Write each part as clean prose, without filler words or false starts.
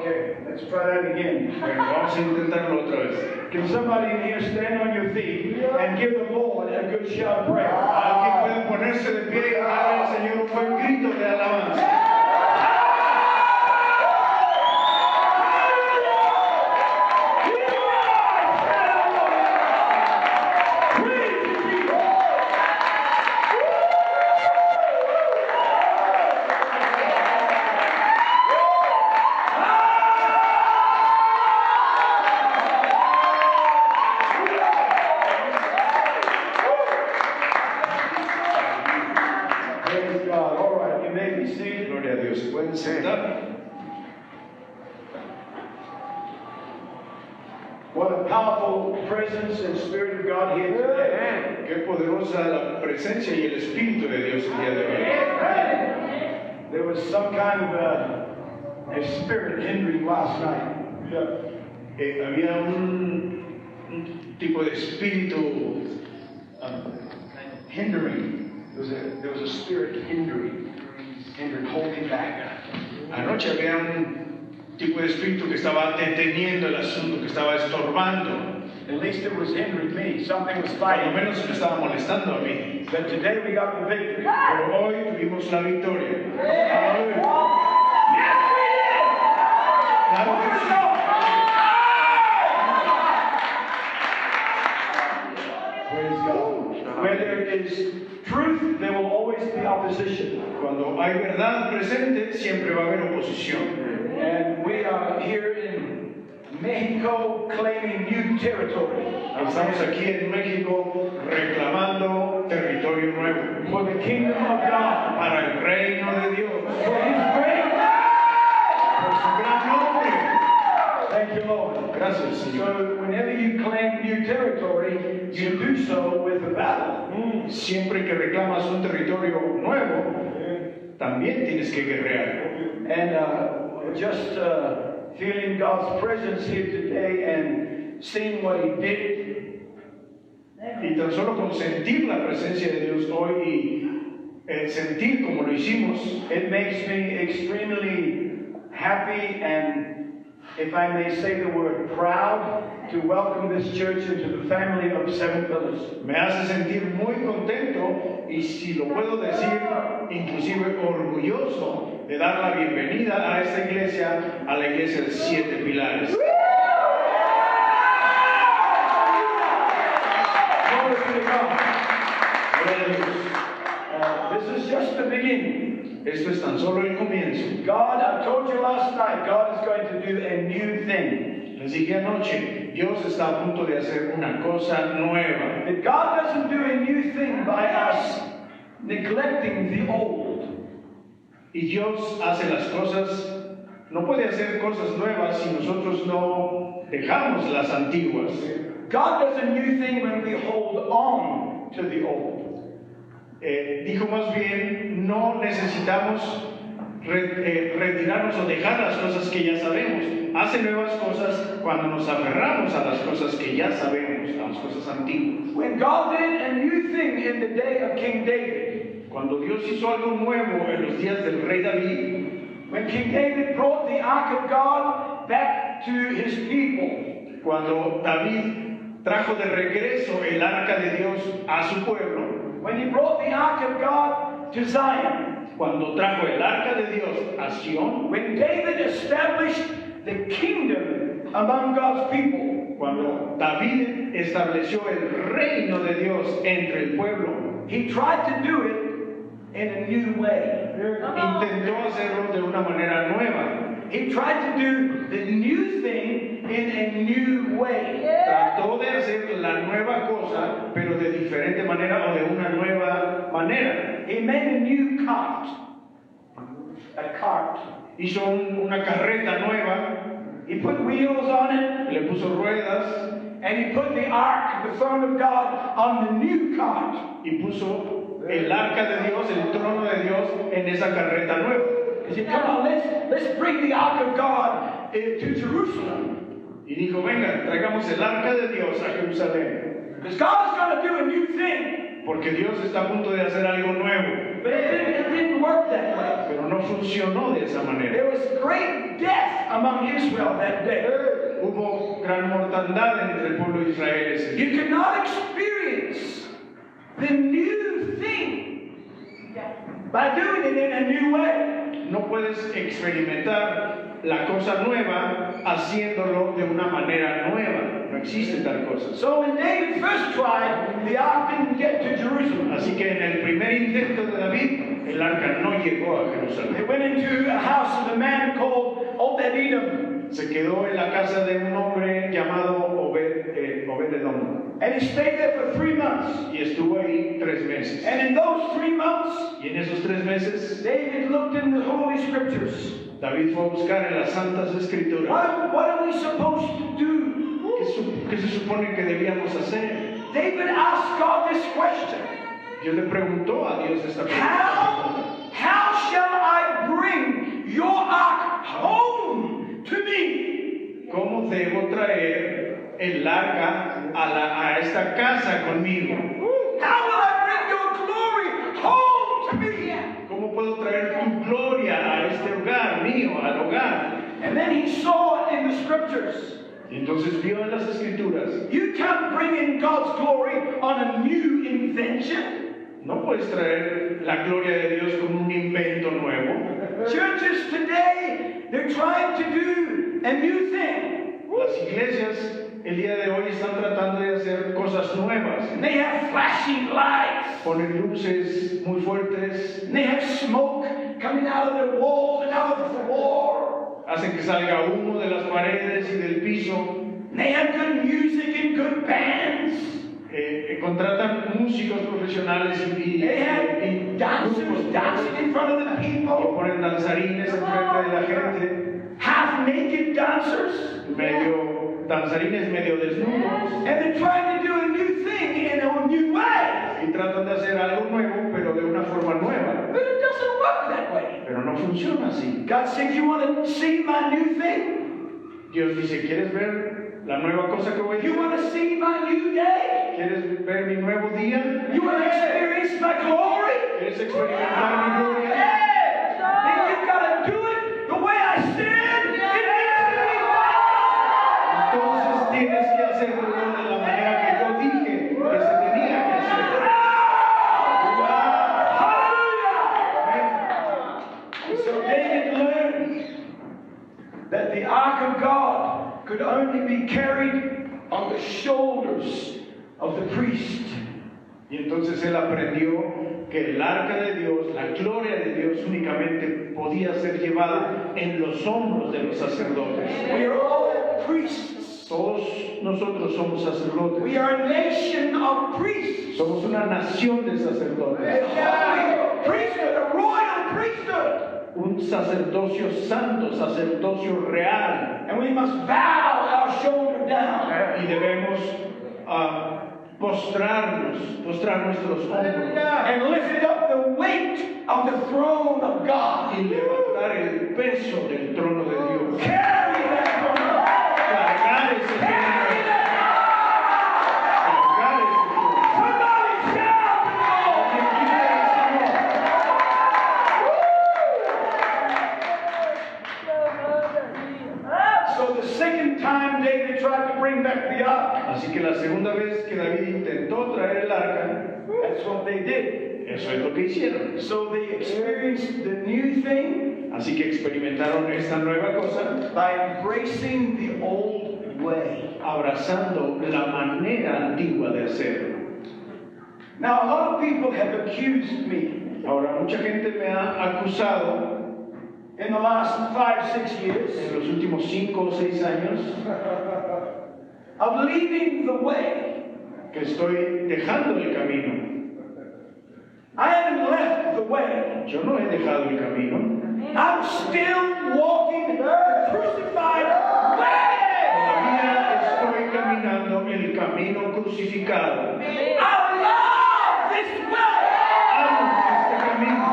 Okay, let's try that again. Bueno, vamos a intentarlo otra vez. Can somebody in here stand on your feet and give the Lord a good shout of praise? Alguien puede ponerse de pie y darle al Señor un buen grito de alabanza. What a powerful presence and Spirit of God here today. Qué poderosa la presencia y el Espíritu de Dios el día de hoy. There was some kind of a spirit hindering last night. Había un tipo de espíritu hindering. There was a spirit hindering, holding back. Anoche había un tipo de espíritu que estaba deteniendo el asunto, que estaba estorbando. At least it was hindering me. Something was Por lo fighting. menos me estaba molestando a mí. But today we got the victory. Pero hoy tuvimos la victoria. Hallelujah. Claro que sí. Praise God. Where there is truth, there will always be opposition. Cuando hay verdad presente, siempre va a haber oposición. And we are here in Mexico claiming new territory. Estamos aquí en México reclamando territorio nuevo For the kingdom of God. para el reino de Dios. For His great. Por su gran nombre. Thank you, Lord. Gracias, Señor. So whenever you claim new territory, you do so with a battle. Siempre que reclamas un territorio nuevo, también tienes que guerrear. And just feeling God's presence here today and seeing what He did. Y tan solo con sentir la presencia de Dios hoy y sentir como lo hicimos, It makes me extremely happy and, if I may say the word, proud to welcome this church into the family of Seven Pillars. me hace sentir muy contento y, si lo puedo decir, inclusive orgulloso de dar la bienvenida a esta iglesia, a la iglesia de 7 pilares. Glory be to God. This is just the beginning. Esto es tan solo el comienzo. God, I told you last night, God is going to do a new thing. Les dije anoche, Dios está a punto de hacer una cosa nueva. That God doesn't do a new thing by us neglecting the old. Y Dios hace las cosas, no puede hacer cosas nuevas si nosotros no dejamos las antiguas. God does a new thing when we hold on to the old. Dijo más bien, no necesitamos retirarnos o dejar las cosas que ya sabemos. Hace nuevas cosas cuando nos aferramos a las cosas que ya sabemos, a las cosas antiguas. When God did a new thing in the day of King David, Cuando Dios hizo algo nuevo en los días del rey David, when King David brought the ark of God back to his people, cuando David trajo de regreso el arca de Dios a su pueblo, when he brought the ark of God to Zion, cuando trajo el arca de Dios a Sión, when David established the kingdom among God's people, cuando David estableció el reino de Dios entre el pueblo, he tried to do it in a new way. intentó hacerlo de una manera nueva. He tried to do the new thing in a new way. Trató de hacer la nueva cosa, pero de diferente manera o de una nueva manera. He made a new cart. A cart. Hizo una carreta nueva, He put wheels on it, le puso ruedas and he put the ark, the throne of God, on the new cart. y puso el arca de Dios, el trono de Dios en esa carreta nueva. He said, come on, let's bring the ark of God to Jerusalem. Y dijo, venga, traigamos el arca de Dios a Jerusalén. Because God is going to do a new thing. Porque Dios está a punto de hacer algo nuevo. But it didn't work that way. Pero no funcionó de esa manera. There was great death among Israel that day. Hubo gran mortandad entre el pueblo de Israel ese día. You cannot experience the new thing by doing it in a new way. No puedes experimentar la cosa nueva haciéndolo de una manera nueva. No existe tal cosa. So when David first tried, the ark didn't get to Jerusalem. Así que en el primer intento de David, el arca no llegó a They Jerusalén. went into a house of a man called Obed-Edom, Se quedó en la casa de un hombre llamado Obed-Edom. and he stayed there for 3 months. Y estuvo ahí 3 meses. And in those 3 months, Y en esos 3 meses, David looked in the Holy Scriptures. David fue a buscar en las Santas Escrituras. What are we supposed to do? ¿Qué se supone que debíamos hacer? David asked God this question. Dios le preguntó a Dios esta pregunta. How shall I bring your ark home to me? ¿Cómo debo traer el arca a esta casa conmigo? How will I bring your glory home to me? ¿Cómo puedo traer tu gloria a este hogar mío, al hogar? And then he saw it in the Scriptures. Y entonces vio en las Escrituras. You can't bring in God's glory on a new invention. No puedes traer la gloria de Dios con un invento nuevo. Churches today, they're trying to do a new thing. Las iglesias el día de hoy están tratando de hacer cosas nuevas. And they have flashing lights. Ponen luces muy fuertes. And they have smoke coming out of their walls and out of the floor. Hacen que salga humo de las paredes y del piso. And they have good music and good bands. Contratan músicos profesionales y They have dancers dancing in front of the y people. ponen danzarines enfrente de la gente. Half-naked dancers. Danzarines medio desnudos. And they're trying to do a new thing in a new way. Y tratan de hacer algo nuevo, pero de una forma nueva. But it doesn't work that way. Pero no funciona así. God said, you want to see my new thing? Dios dice, ¿quieres ver la nueva cosa que voy a You hacer? want to see my new day? ¿Quieres ver mi nuevo día? You want to experience my glory? ¿Quieres experimentar mi gloria? Then you've got to do it the way I said it needs to be done. Entonces tienes que hacerlo de la manera que yo dije que se tenía que hacer. Hallelujah! So David learned that the ark of God could only be carried on the shoulders of the priest. Y entonces él aprendió que el arca de Dios, la gloria de Dios, únicamente podía ser llevada en los hombros de los sacerdotes. We are all priests. Todos nosotros somos sacerdotes. We are a nation of priests. Somos una nación de sacerdotes. A holy priesthood, a royal priesthood. Un sacerdocio santo, sacerdocio real. And we must bow our shoulder down. Y debemos postrar nuestros hombros. And lift up the weight of the throne of God. Y levantar el peso del trono de Dios. Carry that throne. Cargar ese trono. Carry that. Cargar ese trono. Somebody shout the Lord. So the second time David tried to bring back the ark, Así que la segunda vez que David intentó traer el arca, that's what they did. eso es lo que hicieron. So they experienced the new thing Así que experimentaron esta nueva cosa, by embracing the old way. abrazando la manera antigua de hacerlo. Now, a lot of people have accused me Ahora, mucha gente me ha acusado in the last 5-6 years en los últimos 5 o 6 años of leaving the way. que estoy dejando el camino. I haven't left the way. Yo no he dejado el camino. I'm still walking the crucified way. Todavía estoy caminando el camino crucificado. I love this way. Amo este camino.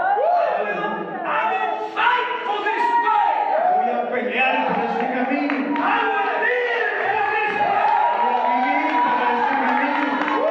I will fight for this way. Voy a pelear por este camino. I will live for this way. Voy a vivir por este camino.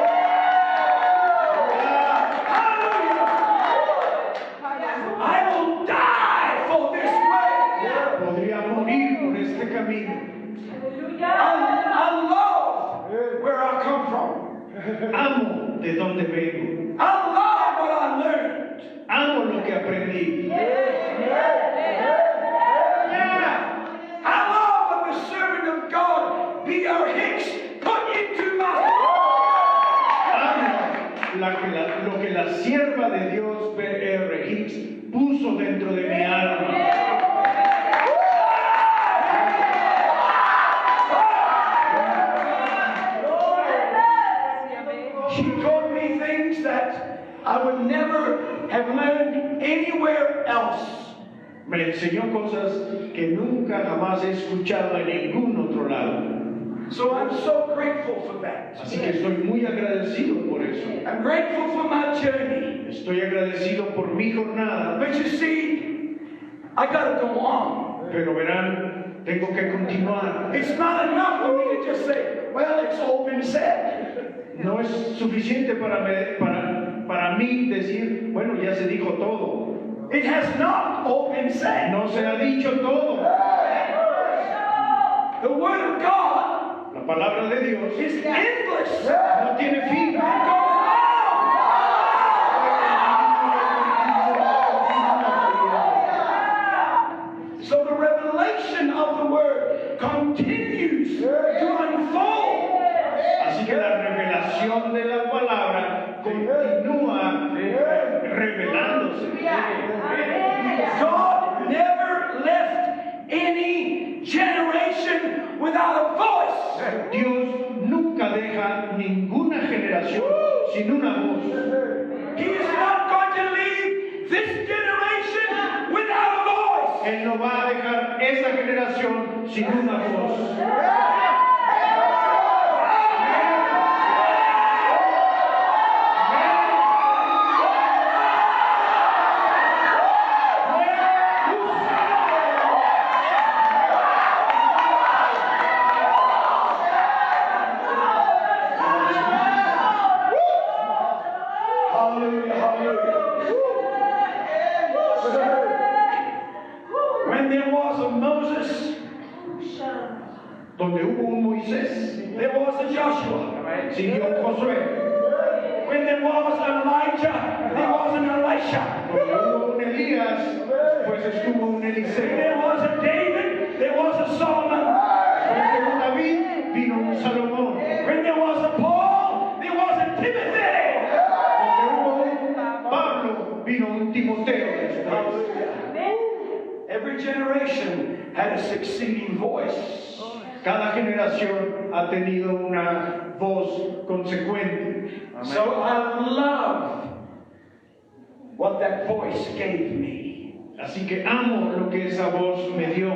sierva de Dios P.R. Hicks puso dentro de mi alma. She taught me things that I would never have learned anywhere else. Me enseñó cosas que nunca jamás he escuchado en ningún otro lado. So I'm so grateful for that. Así que estoy muy agradecido por eso. I'm grateful for my journey. Estoy agradecido por mi jornada. But you see, I gotta go on. Pero verán, tengo que continuar. It's not enough for me to just say, well, it's all been said. No es suficiente para mí decir, bueno, ya se dijo todo. It has not all been said. No se ha dicho todo. The Word of God, la palabra de Dios, is endless. No tiene fin. It goes on. So the revelation of the Word continues to unfold. Así que la revelación de la palabra continúa revelándose. God never left any generation without a voice. Dios nunca deja ninguna generación sin una voz. He is not going to leave this generation without a voice. Él no va a dejar esa generación sin una voz. When there was a Moses, donde hubo un Moisés, there was a Joshua. siguió un Josué. When there was Elijah, there was an Elisha. Donde hubo un Elías, pues estuvo un When Eliseo. there was a David, there was a Solomon. Donde un David, vino un Salomón. When there was a Paul, there was a Timothy. Donde hubo un Pablo, vino un Timoteo después. Every generation had a succeeding voice. Cada generación ha tenido una voz consecuente. So I love what that voice gave me. Así que amo lo que esa voz me dio.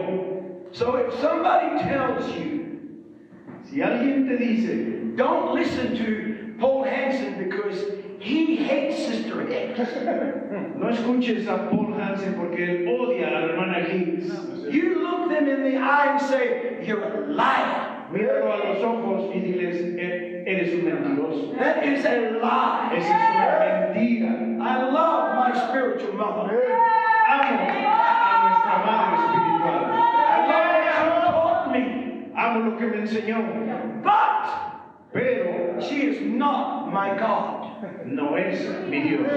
So if somebody tells you, Si alguien te dice, don't listen to Paul Hanssen because he hates Sister Hicks, no escuches a Paul Hanssen porque él odia a la hermana Hicks, you look them in the eye and say, you're a liar. míralo a los ojos y diles, eres un mentiroso. That is a lie. Esa es una mentira. I love my spiritual mother. Amo a nuestra madre espiritual. I love what she taught me. Amo lo que me enseñó. Pero She is not my God. no es mi Dios.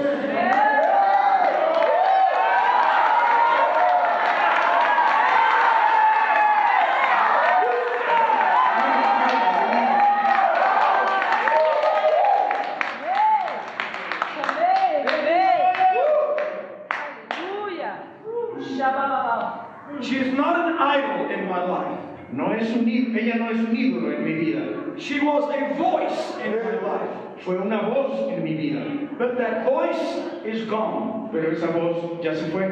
She is not an idol in my life. Ella no es un ídolo en mi vida. She was a voice in my life. Fue una voz en mi vida. But that voice is gone. Pero esa voz ya se fue.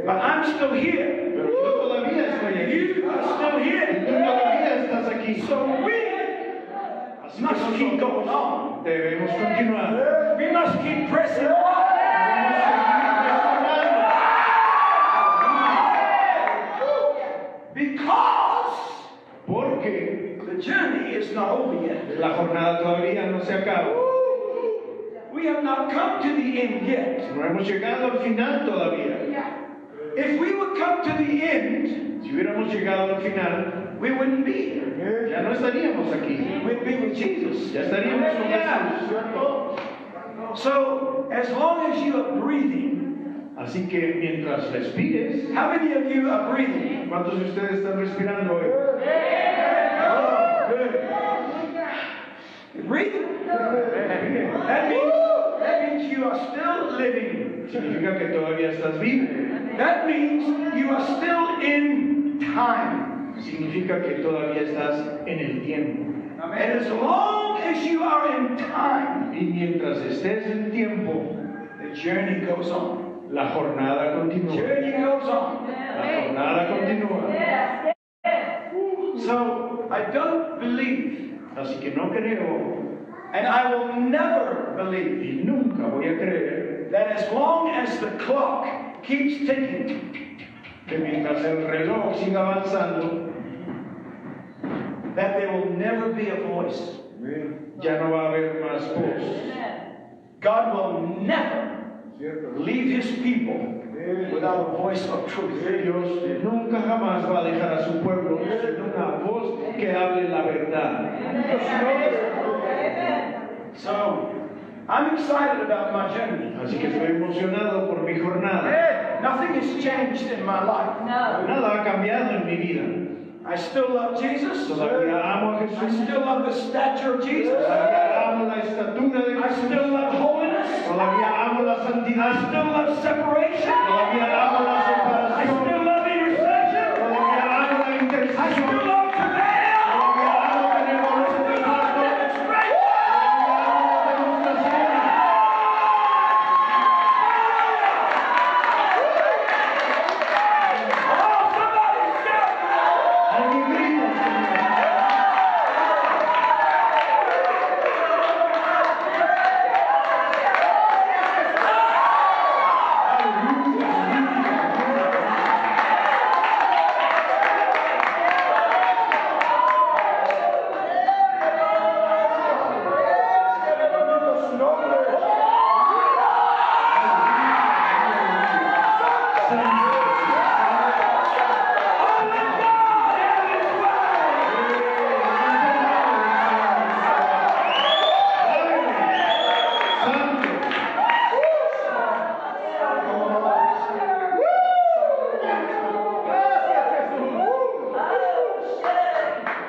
But I'm still here. Pero yo todavía estoy aquí. You are still Y here. tú todavía estás aquí. So we Así que must keep going nosotros on. debemos continuar. We must keep pressing on. Because Porque the journey is not over yet. la jornada todavía no se acaba. We have not come to the end yet. No hemos llegado al final todavía. If we would come to the end, Si hubiéramos llegado al final, we wouldn't be here. ya no estaríamos aquí. We'd be with Jesus. Ya estaríamos con Jesús. So, as long as you are breathing, Así que mientras respires, how many of you are breathing? ¿cuántos de ustedes están respirando hoy? Oh, good. You're breathing. That means That means you are still living. Significa que todavía estás vivo. That means you are still in time. Significa que todavía estás en el tiempo. And as long as you are in time, Y mientras estés en tiempo, the journey goes on. la jornada continúa. Journey goes on. La jornada continúa. So I don't believe, Así que no creo and I will never believe, y nunca voy a creer that as long as the clock keeps ticking, que mientras el reloj siga avanzando, that there will never be a voice. ya no va a haber más voz. God will never leave his people without a voice of truth. Dios nunca jamás va a dejar a su pueblo sin una voz que hable la verdad. So I'm excited about my journey. Así que estoy emocionado por mi jornada. Nothing has changed in my life. Nada ha cambiado en mi vida. I still love Jesus. Todavía amo a I Jesús. still love the stature of Jesus. Todavía amo la estatura de I Jesús. still love holiness. Todavía amo la I santidad. still love separation. Todavía amo la I separación. still love intercession. Todavía amo la I still intercesión. love travail. Todavía amo tener dolor de parto. Demonstration. Todavía amo la demostración. Oh, somebody shout. Alguien grita, Señor.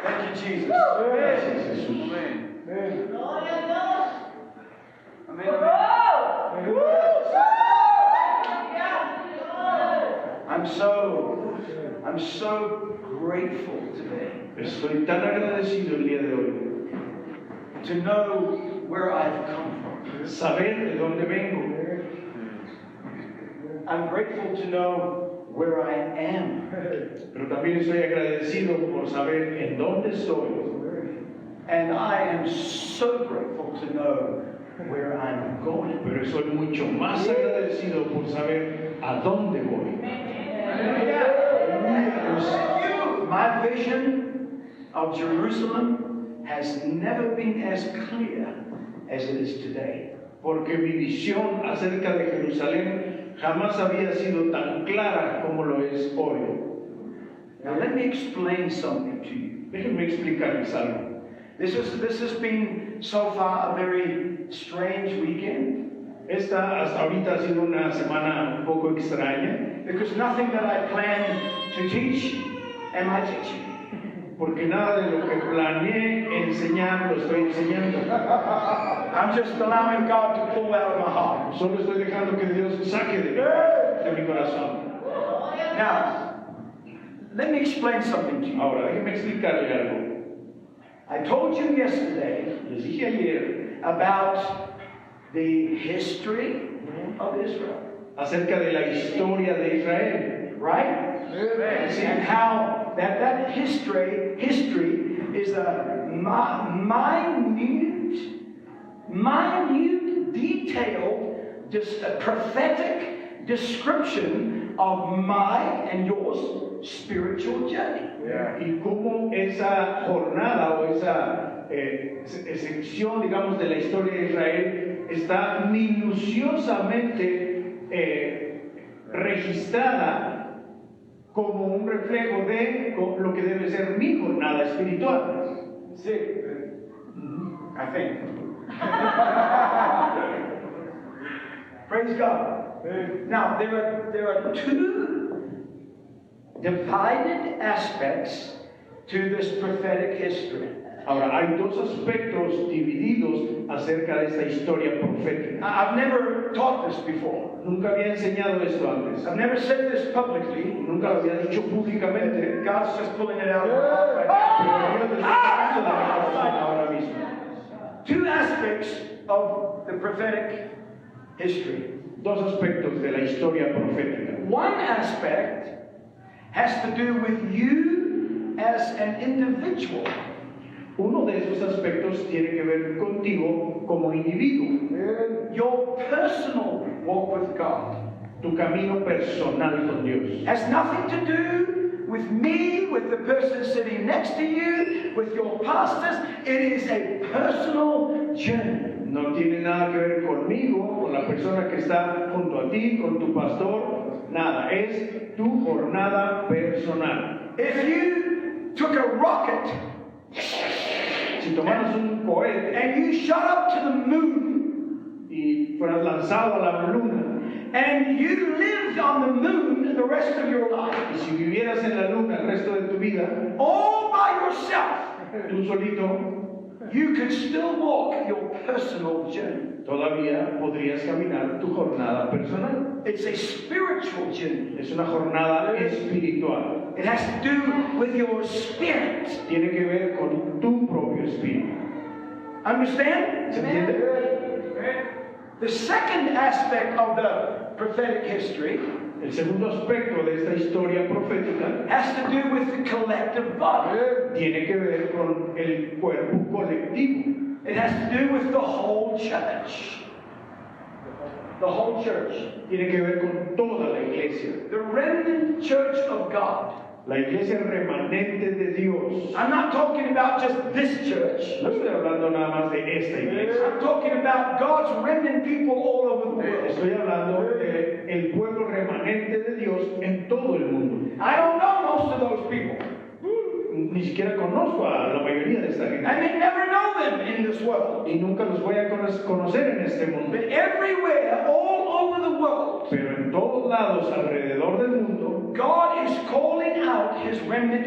Thank you, Jesus. Gracias, Jesús. I'm so grateful today Estoy tan agradecido el día de hoy. to know where I've come from. Saber de dónde vengo. I'm grateful to know where I am. Pero también estoy agradecido por saber en dónde estoy. And I am so grateful to know where I'm going. Pero estoy mucho más agradecido por saber a dónde voy. My vision of Jerusalem has never been as clear as it is today. Porque mi visión acerca de Jerusalén jamás había sido tan clara como lo es hoy. Now let me explain something to you. Déjenme explicarles algo. This has been so far a very strange weekend Esta hasta ahorita ha sido una semana un poco extraña, because nothing that I plan to teach am I teaching. porque nada de lo que planeé enseñar lo estoy enseñando. I'm just allowing God to pull out of my heart. Solo estoy dejando que Dios saque de mi corazón. Now, let me explain something to you. Ahora, déjenme explicarle algo. I told you yesterday Les dije ayer about the history of Israel, acerca de la historia de Israel, right? And how that history is a minute, detailed, just a prophetic description of my and yours spiritual journey. y cómo esa jornada o esa sección, digamos, de la historia de Israel está minuciosamente registrada como un reflejo de lo que debe ser mi jornada espiritual. See, I think. Praise God. Now there are two divided aspects to this prophetic history. Ahora, hay dos aspectos divididos acerca de esta historia profética. I've never taught this before. Nunca había enseñado esto antes. I've never said this publicly. Nunca lo había dicho públicamente. God's just pulling it out of my mouth right now. Pero Dios está sacando de mi corazón ahora mismo. Two aspects of the prophetic history. Dos aspectos de la historia profética. One aspect has to do with you as an individual. Uno de esos aspectos tiene que ver contigo como individuo. Your personal walk with God. Tu camino personal con Dios. Has nothing to do with me, with the person sitting next to you, with your pastors. It is a personal journey. No tiene nada que ver conmigo, con la persona que está junto a ti, con tu pastor. Nada, es tu jornada personal. If you took a rocket Si tomaras un cohete and you shot up to the moon y fueras lanzado a la luna, and you lived on the moon the rest of your life, y si vivieras en la luna el resto de tu vida, all by yourself, tú solito, you could still walk your personal journey. todavía podrías caminar tu jornada personal. It's a spiritual journey. Es una jornada espiritual. It has to do with your spirit. Tiene que ver con tu propio espíritu. Understand? ¿Se entiende? The second aspect of the prophetic history El segundo aspecto de esta historia profética has to do with the collective body. tiene que ver con el cuerpo colectivo. It has to do with the whole church. The whole church. Tiene que ver con toda la iglesia. The remnant church of God. La iglesia remanente de Dios. I'm not talking about just this church. No estoy hablando nada más de esta iglesia. I'm talking about God's remnant people all over the world. Estoy hablando del pueblo remanente de Dios en todo el mundo. I don't know most of those people. Ni siquiera conozco a la mayoría de esta gente. I may never know them in this world. Y nunca los voy a conocer en este mundo. But everywhere, all over the world, Pero en todos lados alrededor del mundo, God is calling out His remnant.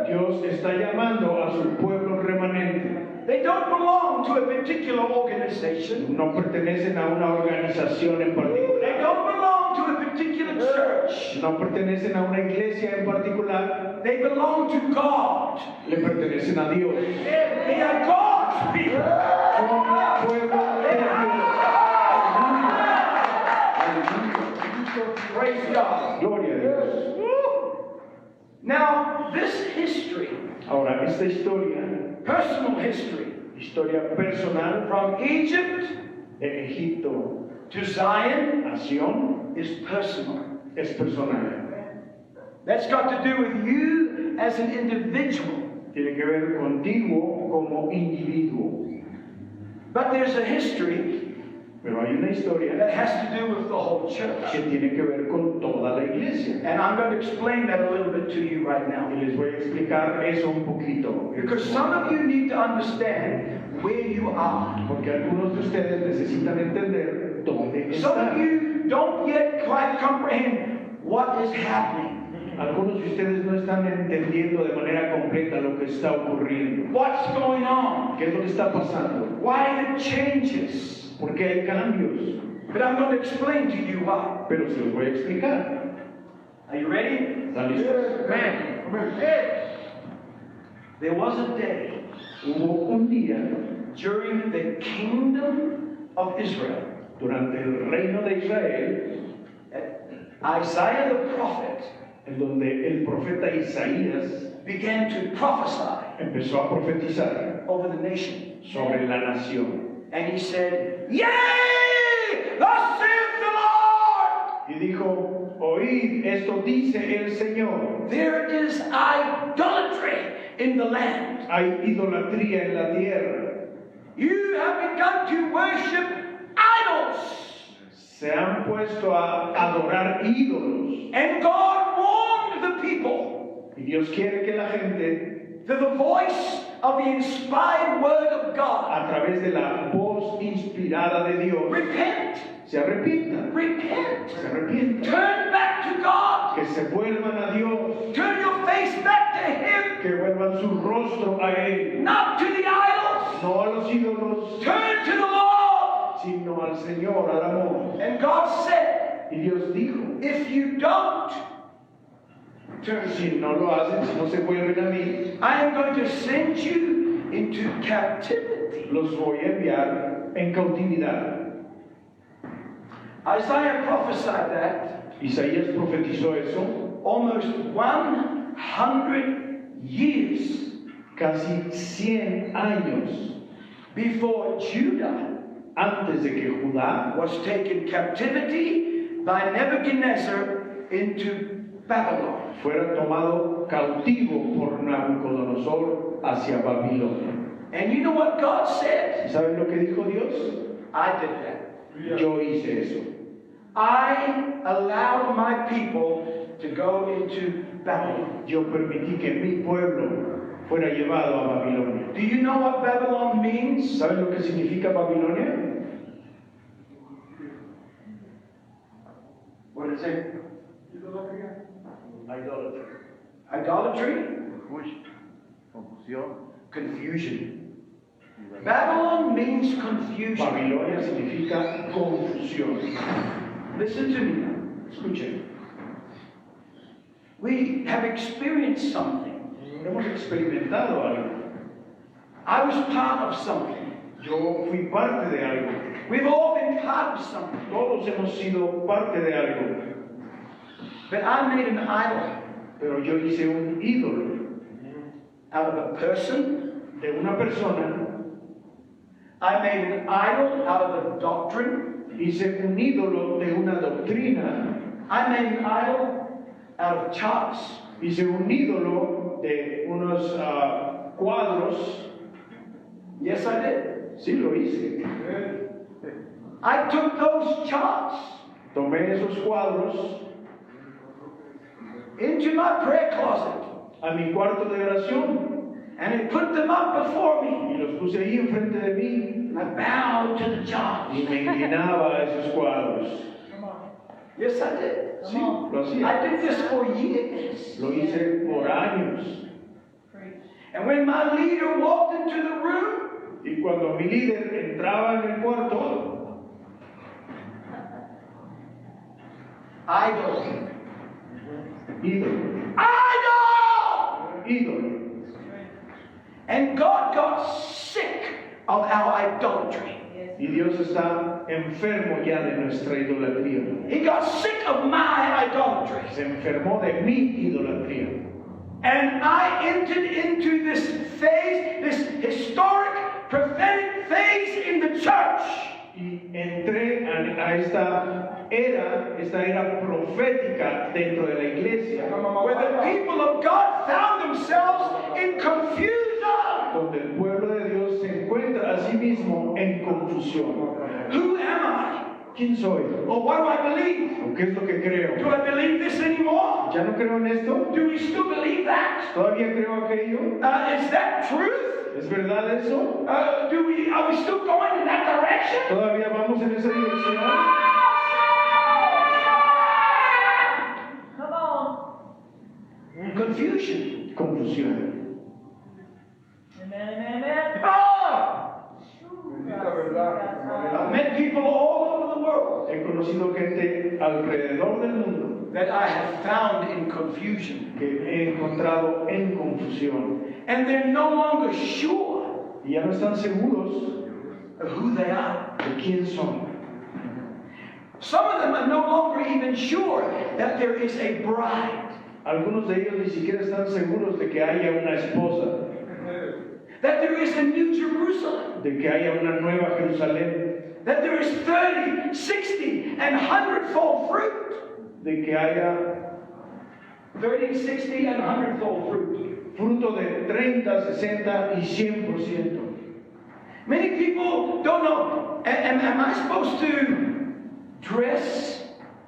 Dios está llamando a su pueblo remanente. They don't belong to a particular organization. No pertenecen a una organización en They particular. don't belong to a particular church. No pertenecen a una iglesia en particular. They belong to God. Le pertenecen a Dios. They are God's people. Son pueblo de Dios. Aleluya. Praise God. Gloria a Dios. Now, this history, Ahora, esta historia, personal history, historia personal from Egypt de Egipto to Zion, a Sión, is personal. es personal. That's got to do with you as an individual. Tiene que ver contigo como individuo. But there's a history Pero hay una historia that has to do with the whole church. que tiene que ver con toda la iglesia. And I'm going to explain that a little bit to you right now. Y les voy a explicar eso un poquito. Because some of you need to understand where you are. Porque algunos de ustedes necesitan entender dónde Some of están. you don't yet quite comprehend what is happening. Algunos de ustedes no están entendiendo de manera completa lo que está ocurriendo. What's going on? ¿Qué es lo que está pasando? Why the changes? ¿Por qué hay cambios? But I'm going to explain to you why. Pero se los voy a explicar. Are you ready? ¿Están listos? There was a day Hubo un día during the kingdom of Israel durante el reino de Israel Isaiah the prophet en donde el profeta Isaías began to prophesy empezó a profetizar over the nation. sobre la nación. And he said, Yea! Thus saith the Lord! Y dijo, oíd, esto dice el Señor. There is idolatry in the land. Hay idolatría en la tierra. You have begun to worship idols. Se han puesto a adorar ídolos. And God warned the people Y Dios quiere que la gente, to the voice of the inspired word of God. a través de la voz inspirada de Dios, Repent. se arrepientan. Repent. Se arrepientan. Turn back to God. Que se vuelvan a Dios. Turn your face face back to Him. que vuelvan su rostro a Él, Not to the idols. no a los ídolos, Turn to the Lord. sino al Señor, al amor. And God said, Y Dios dijo, if you don't turn, si no lo hacen, si no se vuelven a mí, I am going to send you into captivity. los voy a enviar en cautividad. Isaiah prophesied that Isaías profetizó eso almost 100 years casi 100 años before Judah antes de que Judá was taken captivity by Nebuchadnezzar into Babylon. fuera tomado cautivo por Nabucodonosor hacia Babilonia. And you know what God said? ¿Saben lo que dijo Dios? I did that. Yo hice eso. I allowed my people to go into Babylon. Yo permití que mi pueblo fuera llevado a Babilonia. Do you know what Babylon means? ¿Saben lo que significa Babilonia? What is it? Idolatry. Idolatry? Confusión. Confusion. Babylon means confusion. Babilonia significa confusión. Listen to me. Escuchen, We have experienced something. hemos experimentado algo. I was part of something. Yo fui parte de algo. We've all been part of something. Todos hemos sido parte de algo. But I made an idol Pero yo hice un ídolo out of a person. de una persona. I made an idol out of a doctrine. Hice un ídolo de una doctrina. I made an idol out of charts. Hice un ídolo de unos cuadros. Yes, I did. Sí, lo hice. I took those charts Tomé esos cuadros into my prayer closet a mi cuarto de oración and I put them up before me. y los puse ahí enfrente de mí And I bowed to the charts. y me inclinaba a esos cuadros. Yes, I did. Sí, lo hacía. I did this for years. Lo hice por años. And when my leader walked into the room, Y cuando mi líder entraba en el cuarto, idol. ídolo, Idol! ídolo. And God got sick of our idolatry. Y Dios está enfermo ya de nuestra idolatría. He got sick of my idolatry. Se enfermó de mi idolatría. And I entered into this phase, this historic prophetic phase in the church. Y entré a esta era profética dentro de la iglesia, Where the people of God found themselves in confusion. donde el pueblo de Dios se encuentra a sí mismo en confusión. Who am I? ¿Quién soy? Or what do I believe? ¿O qué es lo que creo? Do I believe this anymore? ¿Ya no creo en esto? Do we still believe that? ¿Todavía creo aquello? Is that truth? ¿Es verdad eso? Are we still going in that direction? ¿Todavía vamos en esa dirección? Come on. Confusion. Confusión. Amen, amen, amen. I've met people all over the world He conocido gente alrededor del mundo that I have found in confusion. que he encontrado en confusión And they're no longer sure y ya no están seguros of who they are. de quién son. Some of them are no longer even sure that there is a bride, Algunos de ellos ni siquiera están seguros de que haya una esposa, that there is a new Jerusalem, de que haya una nueva Jerusalén, that there is 30, 60, and 100-fold fruit. de que haya 30, 60, and 100-fold fruit. fruto de 30, 60 y 100%. Many people don't know, am I supposed to dress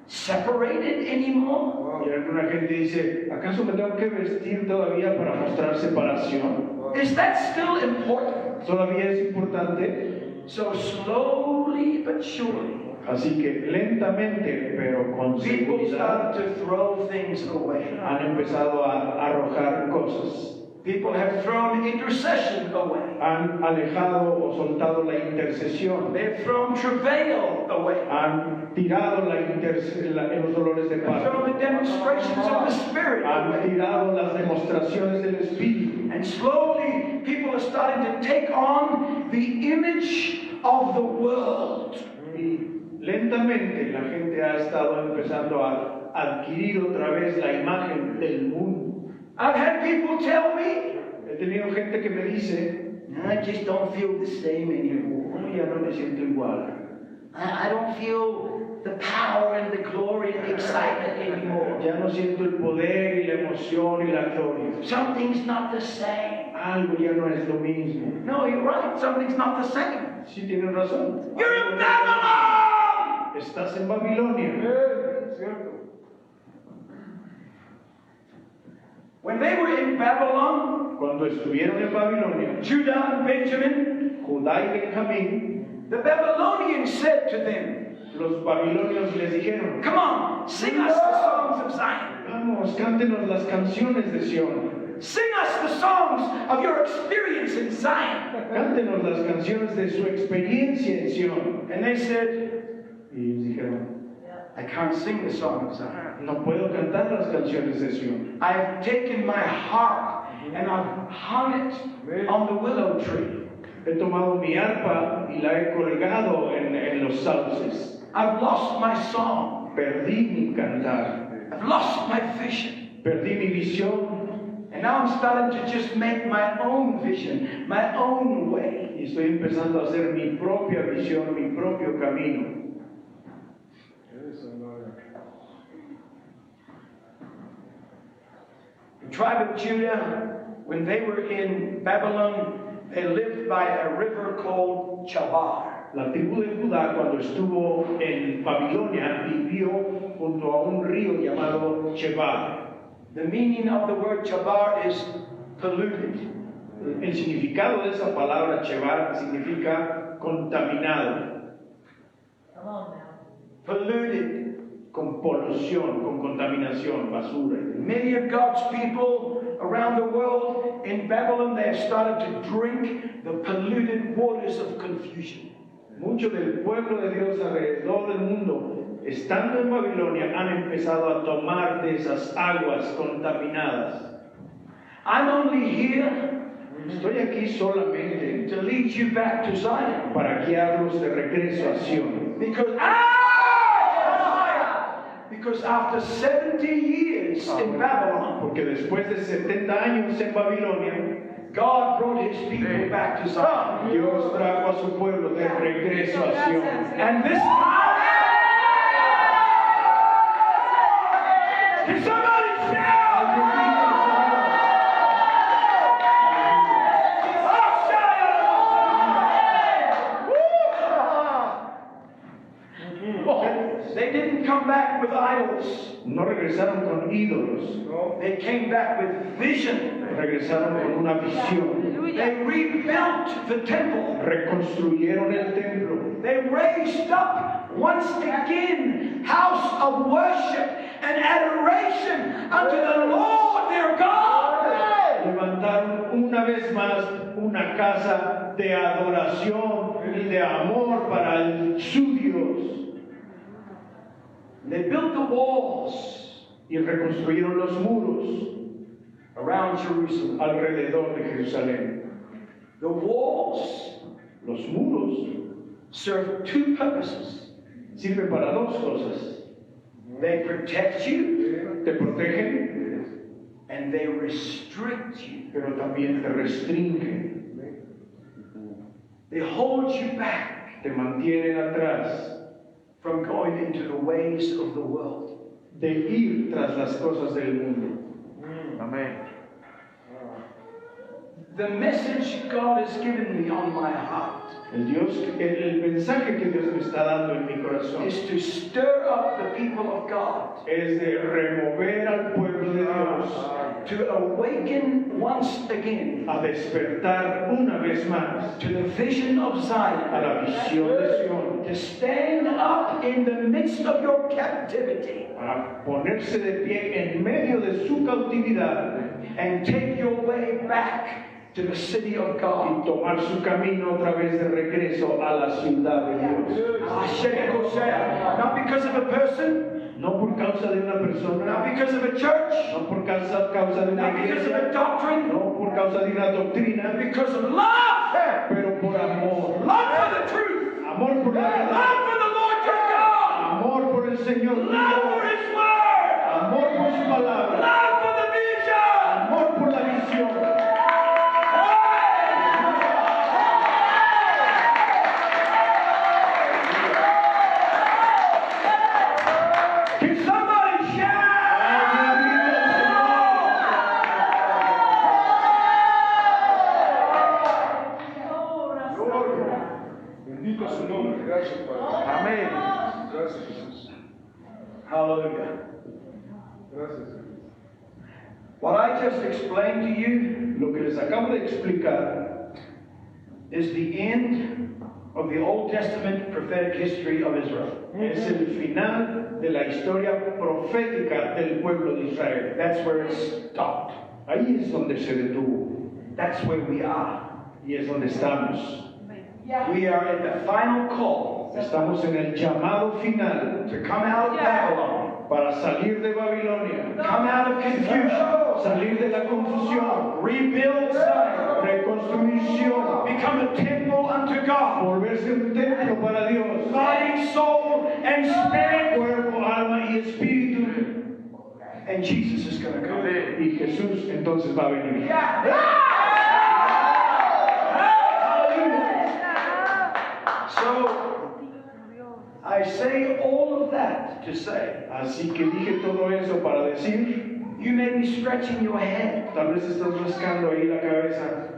separated anymore? Y alguna gente dice, ¿acaso me tengo que vestir todavía para mostrar separación? Is that still important? ¿Todavía es importante? So slowly but surely, Así que lentamente, pero con people seguridad, started to throw things away. han empezado a arrojar cosas. People have thrown intercession away. Han alejado o soltado la intercesión. They've thrown travail away. Han tirado los dolores de They've parto. thrown the demonstrations of the Spirit Han away. tirado las demostraciones del Espíritu. And slowly, people are starting to take on the image of the world. Y lentamente la gente ha estado empezando a adquirir otra vez la imagen del mundo. I've had people tell me, He tenido gente que me dice, I just don't feel the same anymore. "No, ya no me siento igual. I don't feel the power and the glory and the excitement anymore. Ya no siento el poder y la emoción y la gloria. Something's not the same. Algo ya no es lo mismo." No, you're right. Something's not the same. Sí, tienes razón. You're in Babylon! Estás en Babilonia. When they were in Babylon, Cuando estuvieron en Babilonia, Judah and Benjamin, Judá y Benjamín, the Babylonians said to them, los babilonios les dijeron, come on, sing us the songs of Zion. vamos, cántenos las canciones de Sión. Sing us the songs of your experience in Zion. Cántenos las canciones de su experiencia en Sión. And they said, Y ellos dijeron, I can't sing the song of Zion. no puedo cantar las canciones de Sión. I've taken my harp and I've hung it on the willow tree. He tomado mi arpa y la he colgado en los sauces. I've lost my song. Perdí mi cantar. I've lost my vision. Perdí mi visión. And now I'm starting to just make my own vision, my own way. Y estoy empezando a hacer mi propia visión, mi propio camino. The tribe of Judah, when they were in Babylon, they lived by a river called Chabar. La tribu de Judá, cuando estuvo en Babilonia, vivió junto a un río llamado Chebar. The meaning of the word Chabar is polluted. El significado de esa palabra Chebar significa contaminado, Come on now. Polluted. con polución, con contaminación, basura. Many of God's people around the world in Babylon, they have started to drink the polluted waters of confusion. Mucho del pueblo de Dios alrededor del mundo, estando en Babilonia, han empezado a tomar de esas aguas contaminadas. I'm only here Estoy aquí solamente to lead you back to Zion. para guiarlos de regreso a Sión. Because after 70 years in Babylon, Porque después de 70 años en Babilonia, God brought his people back to Zion. Dios trajo a su pueblo de regreso a Sión. And this can somebody shout? They didn't come back with idols. No regresaron con ídolos, They came back with vision. regresaron con una visión. They rebuilt the temple. Reconstruyeron el templo. They raised up once again house of worship and adoration unto the Lord their God. Levantaron una vez más una casa de adoración y de amor para su Dios. They built the walls Y reconstruyeron los muros around Jerusalem. alrededor de Jerusalén. The walls Los muros serve two purposes. sirven para dos cosas. They protect you Te protegen, and they restrict you. pero también te restringen. They hold you back Te mantienen atrás from going into the ways of the world. de ir tras las cosas del mundo. Amén. The message God has given me on my heart El mensaje que Dios me está dando en mi corazón is to stir up the people of God, es de remover al pueblo de Dios, to awaken once again a despertar una vez más to the vision of a Zion, la visión de Sion, to stand up in the midst of your captivity para ponerse de pie en medio de su cautividad and take your way back to the city of y God. tomar su camino otra vez de regreso a la ciudad de Dios. Not because of a person, No por causa de una persona, not because of a church, no por causa de una not because of a iglesia, doctrine, no por causa de una doctrina, because of love. pero por amor. Love for the truth. Amor por la verdad, Love for the Lord your God. amor por el Señor, Love for His word. amor por su palabra, Love for the vision. amor por la visión. Can somebody shout? Bendito su nombre. Gracias, Padre. Amén. Gracias, Jesús. Hallelujah. Gracias, Jesús. What I just explained to you Lo que les acabo de explicar is the end of the Old Testament prophetic history of Israel. es el final de la historia profética del pueblo de Israel. That's where it stopped. Ahí es donde se detuvo That's where we are. y es donde estamos. We are at the final call Estamos en el llamado final to come out of Babylon, para salir de Babilonia, come out of confusion, salir de la confusión, rebuild Zion, reconstrucción, become a temple unto God, volverse un templo para Dios, body, soul, and spirit. cuerpo, alma y espíritu. And Jesus is going to come. Y Jesús entonces va a venir. So, I say all of that to say, Así que dije todo eso para decir, you may be scratching your head. tal vez estás rascando ahí la cabeza